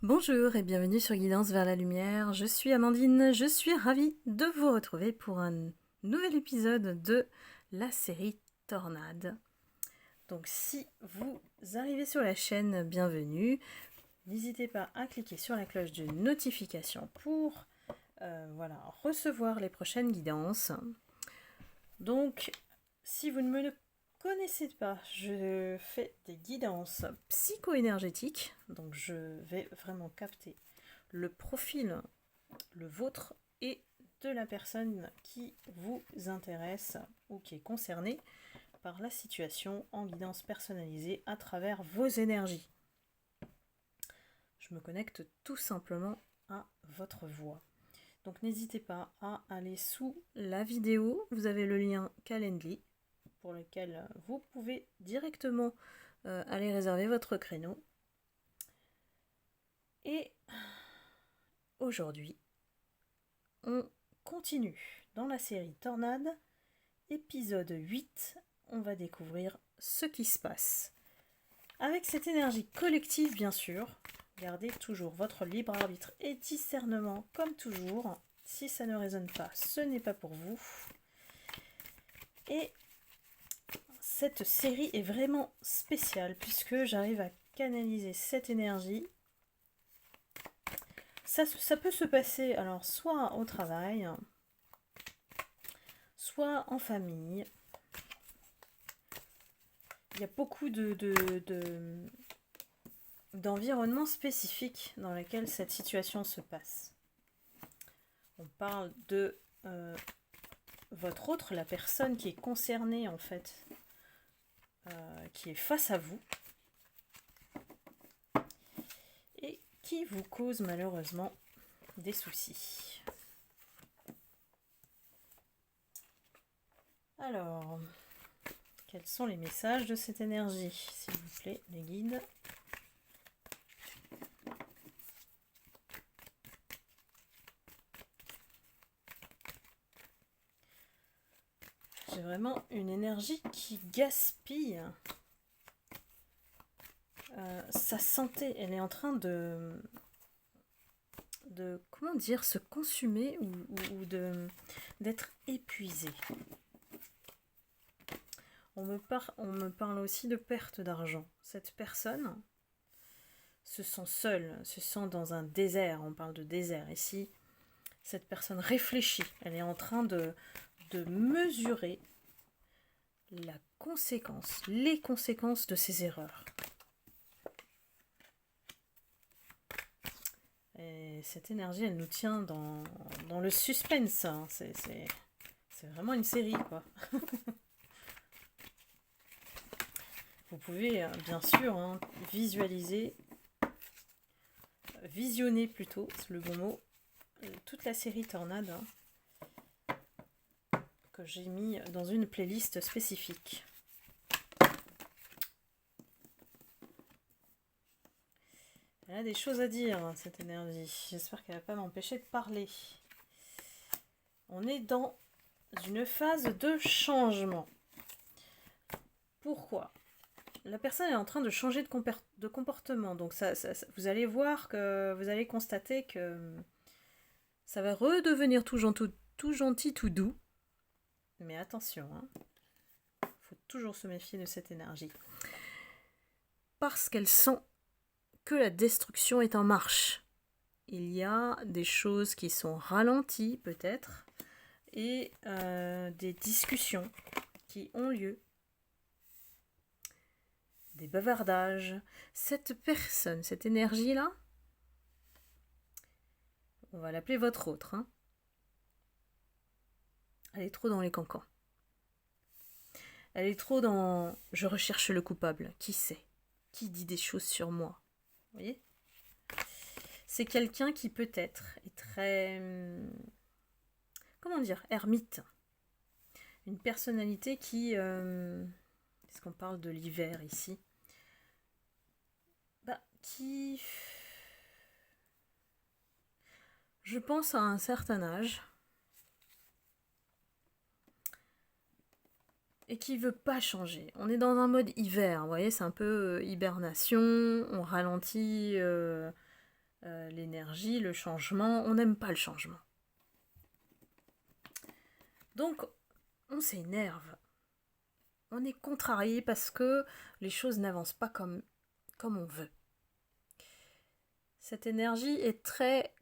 Bonjour et bienvenue sur Guidance vers la lumière. Je suis Amandine, je suis ravie de vous retrouver pour un nouvel épisode de la série Tornade. Donc si vous arrivez sur la chaîne, bienvenue. N'hésitez pas à cliquer sur la cloche de notification pour recevoir les prochaines guidances. Donc si vous ne me connaissez pas, je fais des guidances psycho-énergétiques. Donc je vais vraiment capter le profil, le vôtre et de la personne qui vous intéresse ou qui est concernée par la situation en guidance personnalisée à travers vos énergies. Je me connecte tout simplement à votre voix. Donc n'hésitez pas à aller sous la vidéo, vous avez le lien Calendly pour lequel vous pouvez directement aller réserver votre créneau. Et aujourd'hui, on continue dans la série Tornade, épisode 8, on va découvrir ce qui se passe. Avec cette énergie collective, bien sûr, gardez toujours votre libre arbitre et discernement, comme toujours. Si ça ne résonne pas, ce n'est pas pour vous. Et cette série est vraiment spéciale, puisque j'arrive à canaliser cette énergie. Ça peut se passer alors soit au travail, soit en famille. Il y a beaucoup d'environnements spécifiques dans lesquels cette situation se passe. On parle de votre autre, la personne qui est concernée en fait, qui est face à vous et qui vous cause malheureusement des soucis. Alors, quels sont les messages de cette énergie, s'il vous plaît, les guides ? J'ai vraiment une énergie qui gaspille sa santé. Elle est en train de comment dire, se consumer ou d'être épuisée. On me parle aussi de perte d'argent. Cette personne se sent seule, se sent dans un désert. On parle de désert ici. Cette personne réfléchit. Elle est en train de mesurer les conséquences de ses erreurs. Et cette énergie, elle nous tient dans le suspense. Hein. C'est vraiment une série, quoi. Vous pouvez bien sûr visionner plutôt, c'est le bon mot, toute la série Tornade que j'ai mis dans une playlist spécifique. Elle a des choses à dire, cette énergie. J'espère qu'elle ne va pas m'empêcher de parler. On est dans une phase de changement. Pourquoi ? La personne est en train de changer de comportement. Donc vous allez voir que vous allez constater que ça va redevenir tout gentil, tout doux. Mais attention, il faut toujours se méfier de cette énergie. Parce qu'elle sent que la destruction est en marche. Il y a des choses qui sont ralenties peut-être et des discussions qui ont lieu. Des bavardages. Cette personne, cette énergie-là, on va l'appeler votre autre. Hein. Elle est trop dans les cancans. Elle est trop dans « je recherche le coupable ». Qui c'est ? Qui dit des choses sur moi ? Vous voyez ? C'est quelqu'un qui peut-être est très... ermite. Une personnalité qui... est-ce qu'on parle de l'hiver ici ? Qui... Je pense à un certain âge et qui veut pas changer. On est dans un mode hiver, vous voyez, c'est un peu hibernation, on ralentit l'énergie, le changement. On n'aime pas le changement. Donc, on s'énerve. On est contrarié parce que les choses n'avancent pas comme on veut. Cette énergie est très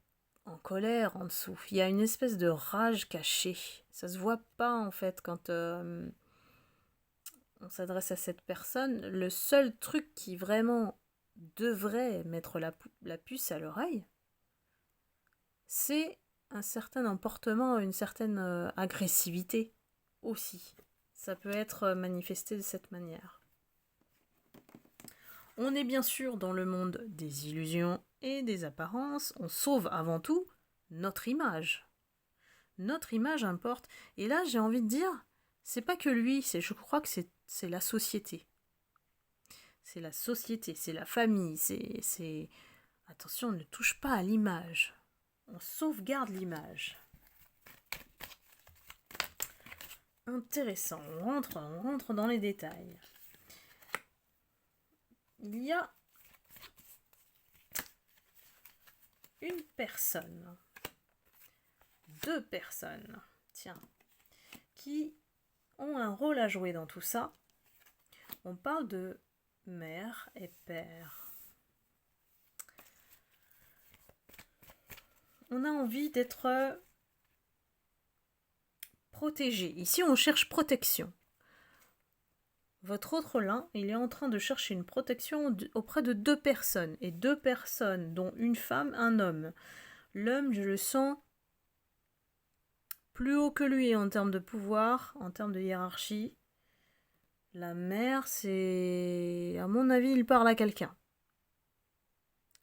en colère en dessous. Il y a une espèce de rage cachée. Ça se voit pas en fait quand on s'adresse à cette personne. Le seul truc qui vraiment devrait mettre la puce à l'oreille, c'est un certain emportement, une certaine agressivité aussi. Ça peut être manifesté de cette manière. On est bien sûr dans le monde des illusions et des apparences. On sauve avant tout notre image. Notre image importe. Et là, j'ai envie de dire, c'est pas que lui, je crois que c'est la société. C'est la société, c'est la famille, c'est... Attention, on ne touche pas à l'image. On sauvegarde l'image. Intéressant, on rentre dans les détails. Il y a une personne, 2 personnes, tiens, qui ont un rôle à jouer dans tout ça. On parle de mère et père. On a envie d'être protégé. Ici, on cherche protection. Votre autre là, il est en train de chercher une protection auprès de 2 personnes. Et 2 personnes, dont une femme, un homme. L'homme, je le sens plus haut que lui en termes de pouvoir, en termes de hiérarchie. La mère, c'est... À mon avis, il parle à quelqu'un.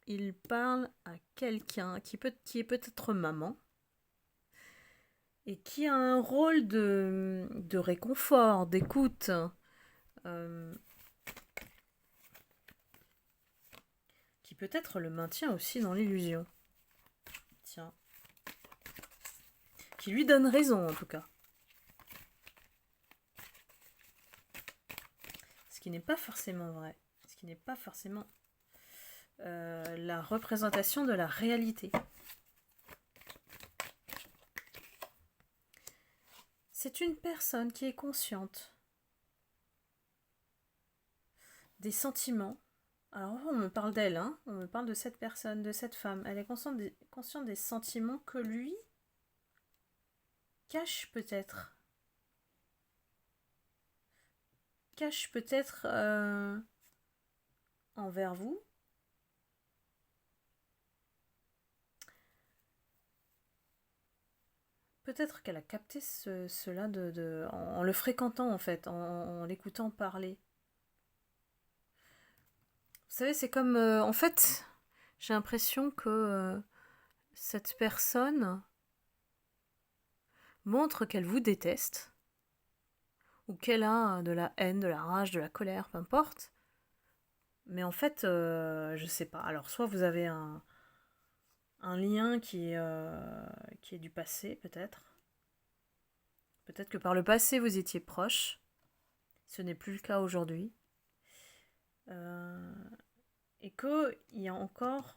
Il parle à quelqu'un qui est peut-être maman. Et qui a un rôle de réconfort, d'écoute. Qui peut-être le maintient aussi dans l'illusion. Tiens. Qui lui donne raison, en tout cas. Ce qui n'est pas forcément vrai. Ce qui n'est pas forcément la représentation de la réalité. C'est une personne qui est consciente des sentiments. Alors on me parle d'elle, hein, on me parle de cette personne, de cette femme. Elle est consciente des sentiments que lui cache peut-être. Envers vous. Peut-être qu'elle a capté cela en le fréquentant en fait, en l'écoutant parler. Vous savez, c'est comme... en fait, j'ai l'impression que cette personne montre qu'elle vous déteste, ou qu'elle a de la haine, de la rage, de la colère, peu importe. Mais en fait, je sais pas. Alors, soit vous avez un lien qui est du passé, peut-être. Peut-être que par le passé, vous étiez proche. Ce n'est plus le cas aujourd'hui. Et qu'il y a encore,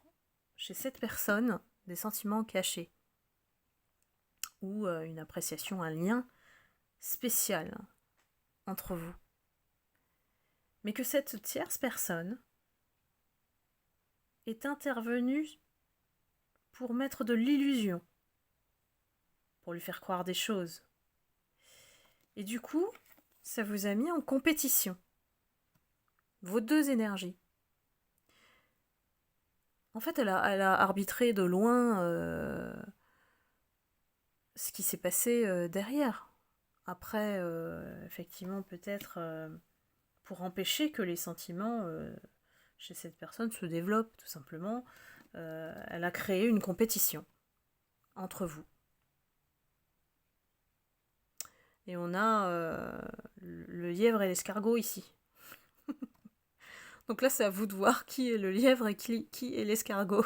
chez cette personne, des sentiments cachés. Ou une appréciation, un lien spécial entre vous. Mais que cette tierce personne est intervenue pour mettre de l'illusion, pour lui faire croire des choses. Et du coup, ça vous a mis en compétition. Vos 2 énergies. En fait, elle a arbitré de loin ce qui s'est passé derrière. Après, effectivement, peut-être pour empêcher que les sentiments chez cette personne se développent, tout simplement, elle a créé une compétition entre vous. Et on a le lièvre et l'escargot ici. Donc là, c'est à vous de voir qui est le lièvre et qui est l'escargot.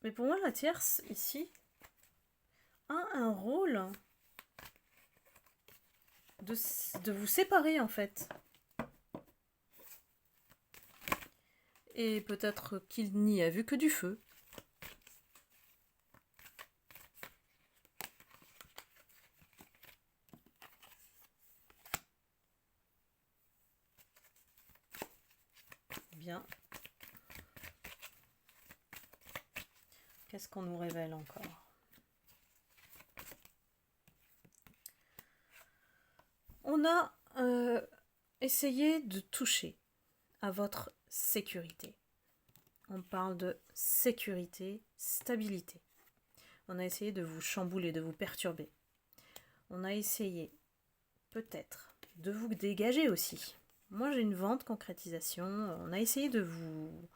Mais pour moi, la tierce, ici, a un rôle de vous séparer, en fait. Et peut-être qu'il n'y a vu que du feu. Bien. Qu'est-ce qu'on nous révèle encore? On a essayé de toucher à votre sécurité. On parle de sécurité, stabilité. On a essayé de vous chambouler, de vous perturber. On a essayé, peut-être, de vous dégager aussi. Moi, j'ai une vente concrétisation. On a essayé de vous...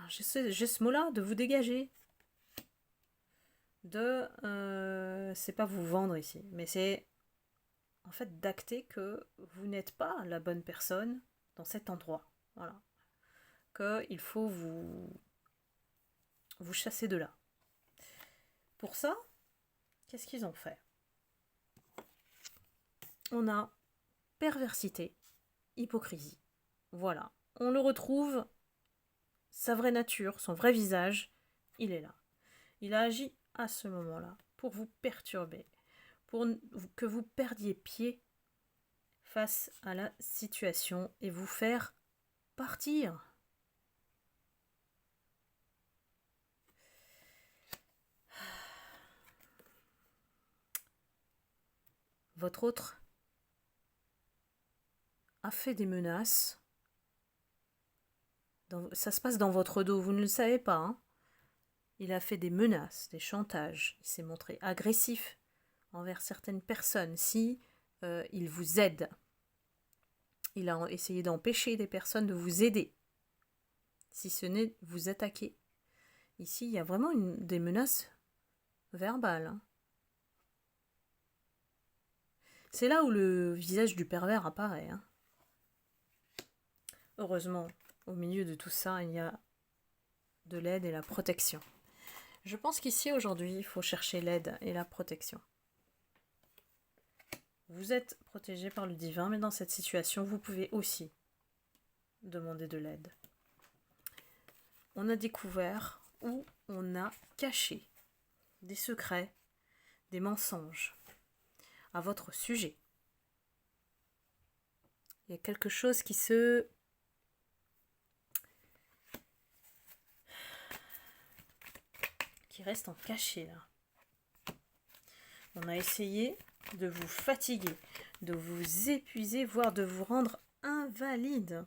J'ai ce mot-là, de vous dégager. C'est pas vous vendre ici, mais c'est en fait d'acter que vous n'êtes pas la bonne personne dans cet endroit. Voilà. Qu'il faut vous chasser de là. Pour ça, qu'est-ce qu'ils ont fait? On a perversité, hypocrisie. Voilà. On le retrouve, sa vraie nature, son vrai visage, il est là. Il a agi à ce moment-là pour vous perturber, pour que vous perdiez pied face à la situation et vous faire partir. Votre autre a fait des menaces. Ça se passe dans votre dos, vous ne le savez pas. Hein. Il a fait des menaces, des chantages. Il s'est montré agressif envers certaines personnes. Si il vous aide, il a essayé d'empêcher des personnes de vous aider. Si ce n'est vous attaquer. Ici, il y a vraiment des menaces verbales. Hein. C'est là où le visage du pervers apparaît. Hein. Heureusement, au milieu de tout ça, il y a de l'aide et la protection. Je pense qu'ici, aujourd'hui, il faut chercher l'aide et la protection. Vous êtes protégé par le divin, mais dans cette situation, vous pouvez aussi demander de l'aide. On a découvert ou on a caché des secrets, des mensonges à votre sujet. Il y a quelque chose qui reste en cachet là. On a essayé de vous fatiguer, de vous épuiser, voire de vous rendre invalide.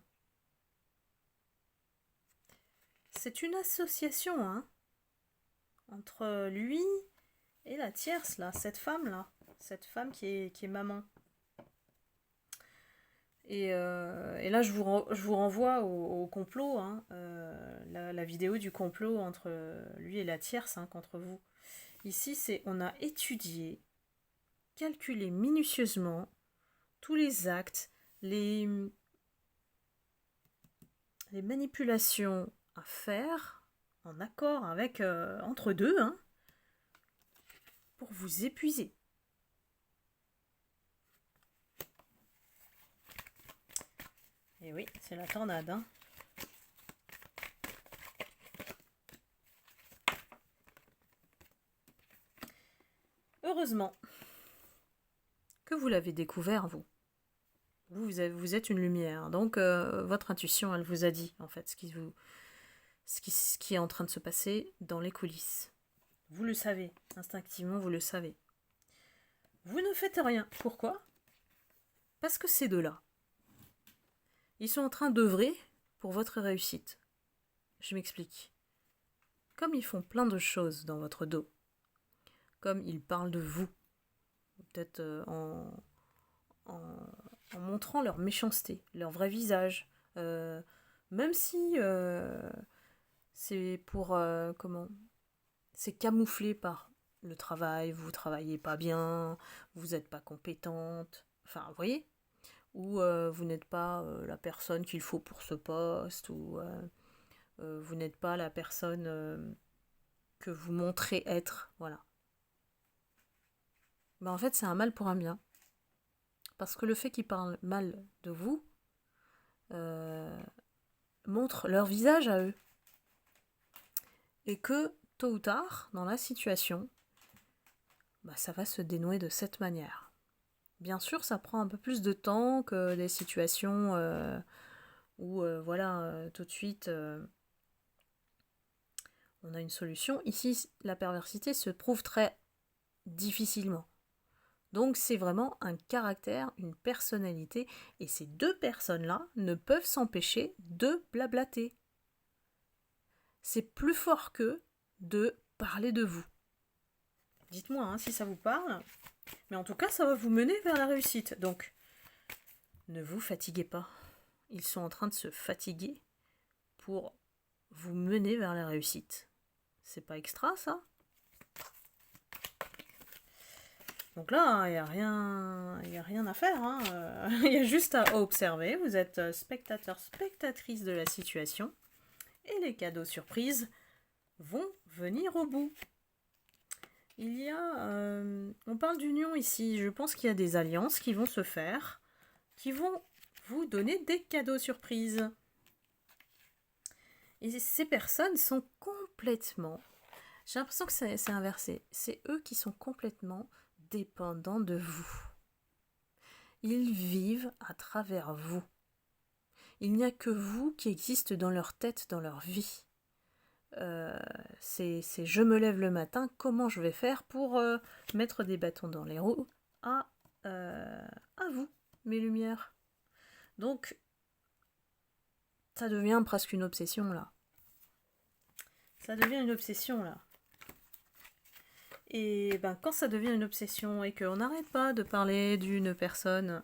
C'est une association, hein, entre lui et la tierce là, cette femme qui est maman. Et là, je vous renvoie au complot, hein, la vidéo du complot entre lui et la tierce, hein, contre vous. Ici, on a étudié, calculé minutieusement tous les actes, les manipulations à faire en accord avec entre deux, hein, pour vous épuiser. Et oui, c'est la tornade. Hein. Heureusement que vous l'avez découvert, vous. Vous êtes une lumière. Donc, votre intuition, elle vous a dit, en fait, ce qui est en train de se passer dans les coulisses. Vous le savez. Instinctivement, vous le savez. Vous ne faites rien. Pourquoi? Parce que ces deux-là, ils sont en train d'œuvrer pour votre réussite. Je m'explique. Comme ils font plein de choses dans votre dos, comme ils parlent de vous, peut-être en montrant leur méchanceté, leur vrai visage, même si c'est pour c'est camouflé par le travail, vous travaillez pas bien, vous n'êtes pas compétente, enfin vous voyez, ou vous n'êtes pas la personne qu'il faut pour ce poste, ou vous n'êtes pas la personne que vous montrez être, voilà. Ben, en fait, c'est un mal pour un bien. Parce que le fait qu'il parle mal de vous montrent leur visage à eux. Et que, tôt ou tard, dans la situation, ça va se dénouer de cette manière. Bien sûr, ça prend un peu plus de temps que des situations où, tout de suite, on a une solution. Ici, la perversité se prouve très difficilement. Donc, c'est vraiment un caractère, une personnalité, et ces deux personnes-là ne peuvent s'empêcher de blablater. C'est plus fort qu'eux de parler de vous. Dites-moi si ça vous parle. Mais en tout cas, ça va vous mener vers la réussite. Donc, ne vous fatiguez pas. Ils sont en train de se fatiguer pour vous mener vers la réussite. C'est pas extra, ça? Donc là, il n'y a rien à faire. Il y a juste à observer. Vous êtes spectateur, spectatrice de la situation. Et les cadeaux surprises vont venir au bout. On parle d'union ici. Je pense qu'il y a des alliances qui vont se faire, qui vont vous donner des cadeaux surprises. Et ces personnes sont complètement... J'ai l'impression que c'est inversé. C'est eux qui sont complètement dépendants de vous. Ils vivent à travers vous. Il n'y a que vous qui existe dans leur tête, dans leur vie. C'est je me lève le matin, comment je vais faire pour mettre des bâtons dans les roues à vous, mes lumières. Donc, ça devient presque une obsession là. Ça devient une obsession là. Et quand ça devient une obsession et qu'on n'arrête pas de parler d'une personne,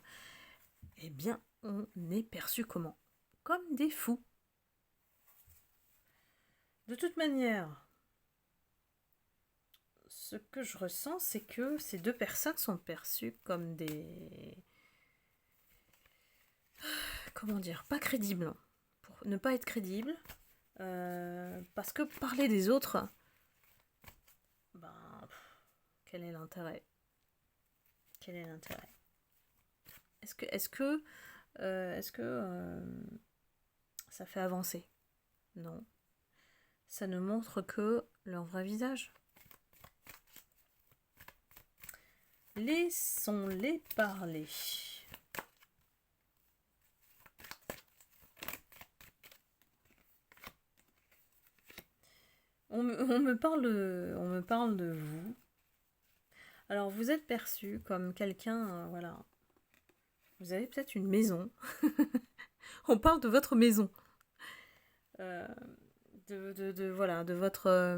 eh bien, on est perçu comment? Comme des fous. De toute manière, ce que je ressens, c'est que ces deux personnes sont perçues comme des... Comment dire? Pas crédibles. Pour ne pas être crédibles. Parce que parler des autres... quel est l'intérêt? Quel est l'intérêt? Est-ce que ça fait avancer? Non. Ça ne montre que leur vrai visage. Laissons-les parler. On me parle de vous. Alors, vous êtes perçu comme quelqu'un, Vous avez peut-être une maison. On parle de votre maison. De votre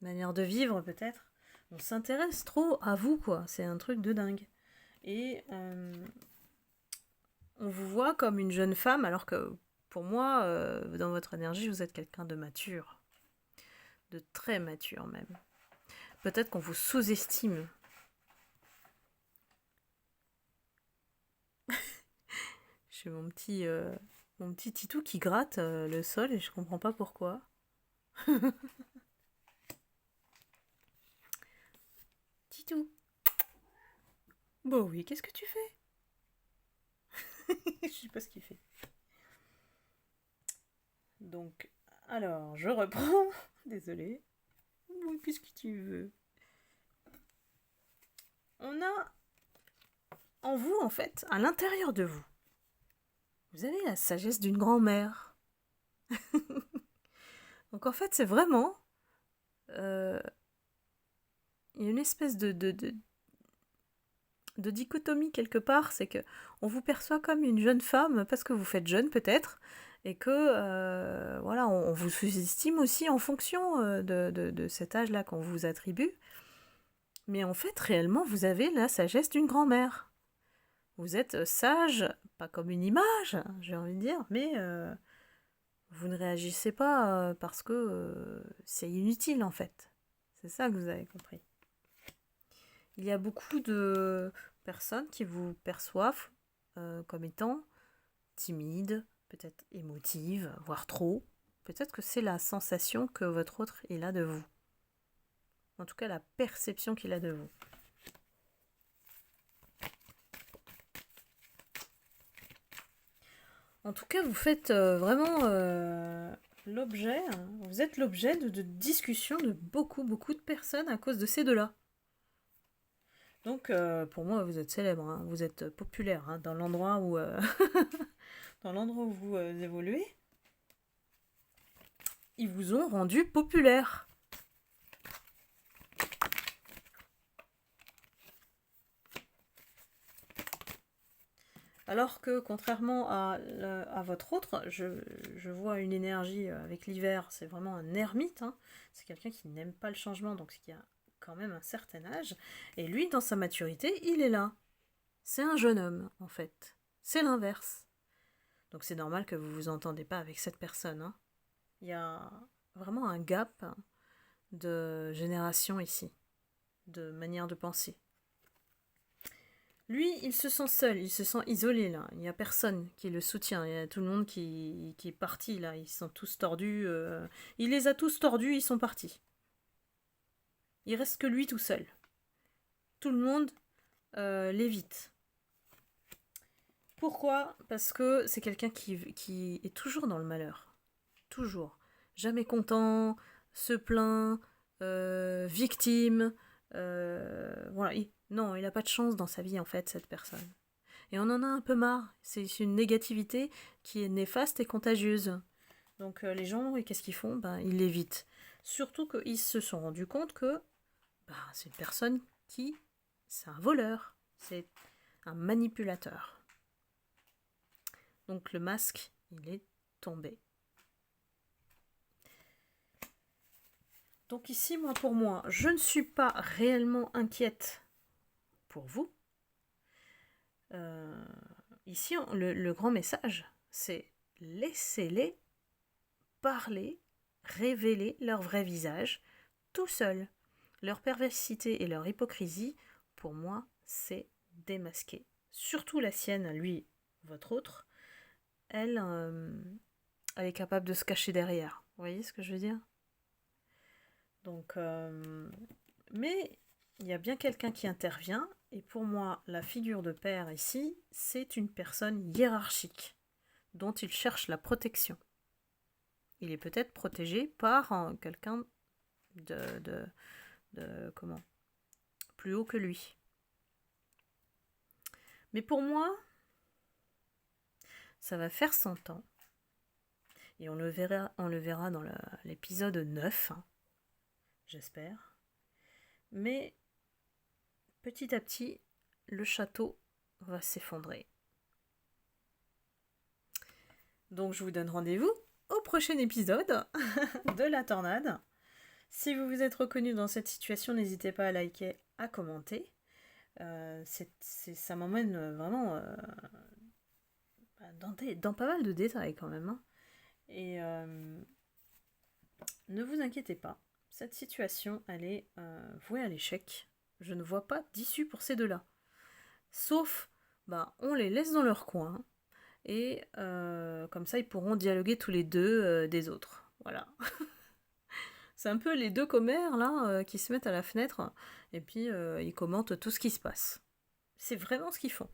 manière de vivre, peut-être. On s'intéresse trop à vous, quoi. C'est un truc de dingue. Et on vous voit comme une jeune femme, alors que pour moi, dans votre énergie, vous êtes quelqu'un de mature. De très mature, même. Peut-être qu'on vous sous-estime. J'ai mon petit titou qui gratte le sol et je comprends pas pourquoi. Titou. Bon oui, qu'est-ce que tu fais? Je sais pas ce qu'il fait. Donc, alors, je reprends. Désolée. Oui, qu'est-ce que tu veux? On a en vous, en fait, à l'intérieur de vous, vous avez la sagesse d'une grand-mère. Donc en fait, c'est vraiment... il y a une espèce de dichotomie quelque part, c'est que on vous perçoit comme une jeune femme parce que vous faites jeune peut-être, et que on vous sous-estime aussi en fonction de cet âge-là qu'on vous attribue. Mais en fait, réellement, vous avez la sagesse d'une grand-mère. Vous êtes sage, pas comme une image, j'ai envie de dire, mais vous ne réagissez pas parce que c'est inutile en fait. C'est ça que vous avez compris. Il y a beaucoup de personnes qui vous perçoivent comme étant timide, peut-être émotive, voire trop. Peut-être que c'est la sensation que votre autre il a de vous. En tout cas, la perception qu'il a de vous. En tout cas, vous faites vraiment l'objet, hein, vous êtes l'objet de discussions de beaucoup de personnes à cause de ces deux-là. Donc, pour moi, vous êtes célèbre, hein, vous êtes populaire hein, dans l'endroit où, dans l'endroit où vous évoluez. Ils vous ont rendu populaire. Alors que, contrairement à votre autre, je vois une énergie avec l'hiver, c'est vraiment un ermite. Hein. C'est quelqu'un qui n'aime pas le changement, donc qui a quand même un certain âge. Et lui, dans sa maturité, il est là. C'est un jeune homme, en fait. C'est l'inverse. Donc c'est normal que vous ne vous entendez pas avec cette personne. Hein. Il y a vraiment un gap de génération ici, de manière de penser. Lui, il se sent seul, il se sent isolé là. Il n'y a personne qui le soutient. Il y a tout le monde qui est parti là. Ils sont tous tordus. Il les a tous tordus, ils sont partis. Il reste que lui tout seul. Tout le monde l'évite. Pourquoi ? Parce que c'est quelqu'un qui est toujours dans le malheur. Toujours. Jamais content, se plaint, victime. Voilà. Non, il n'a pas de chance dans sa vie, en fait, cette personne. Et on en a un peu marre. C'est une négativité qui est néfaste et contagieuse. Donc les gens, qu'est-ce qu'ils font ? Ils l'évitent. Surtout qu'ils se sont rendus compte que c'est une personne c'est un voleur. C'est un manipulateur. Donc le masque, il est tombé. Donc ici, pour moi, je ne suis pas réellement inquiète pour vous. Ici, le grand message, c'est laissez-les parler, révéler leur vrai visage, tout seul. Leur perversité et leur hypocrisie, pour moi, c'est démasqué. Surtout la sienne, lui, votre autre, elle est capable de se cacher derrière. Vous voyez ce que je veux dire ? Donc, mais il y a bien quelqu'un qui intervient, et pour moi, la figure de père ici, c'est une personne hiérarchique, dont il cherche la protection. Il est peut-être protégé par quelqu'un de plus haut que lui. Mais pour moi, ça va faire 100 ans, et on le verra dans l'épisode 9, hein, j'espère. Mais petit à petit, le château va s'effondrer. Donc je vous donne rendez-vous au prochain épisode de la tornade. Si vous vous êtes reconnu dans cette situation, n'hésitez pas à liker, à commenter. Ça m'emmène vraiment dans pas mal de détails quand même. Hein. Et ne vous inquiétez pas, cette situation, elle est vouée à l'échec. Je ne vois pas d'issue pour ces deux-là. Sauf, on les laisse dans leur coin, et comme ça, ils pourront dialoguer tous les deux des autres. Voilà. C'est un peu les deux commères, là, qui se mettent à la fenêtre, et puis ils commentent tout ce qui se passe. C'est vraiment ce qu'ils font.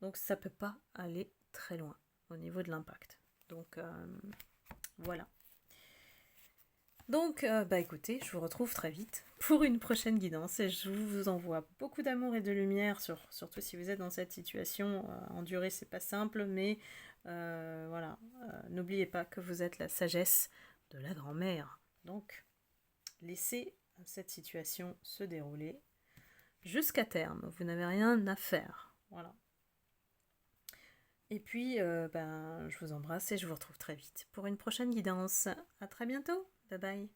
Donc ça peut pas aller très loin au niveau de l'impact. Donc voilà. Donc écoutez, je vous retrouve très vite pour une prochaine guidance, et je vous envoie beaucoup d'amour et de lumière, surtout si vous êtes dans cette situation. Endurer, c'est pas simple, mais voilà, n'oubliez pas que vous êtes la sagesse de la grand-mère. Donc laissez cette situation se dérouler jusqu'à terme. Vous n'avez rien à faire. Voilà. Et puis, je vous embrasse et je vous retrouve très vite pour une prochaine guidance. À très bientôt. Bye bye.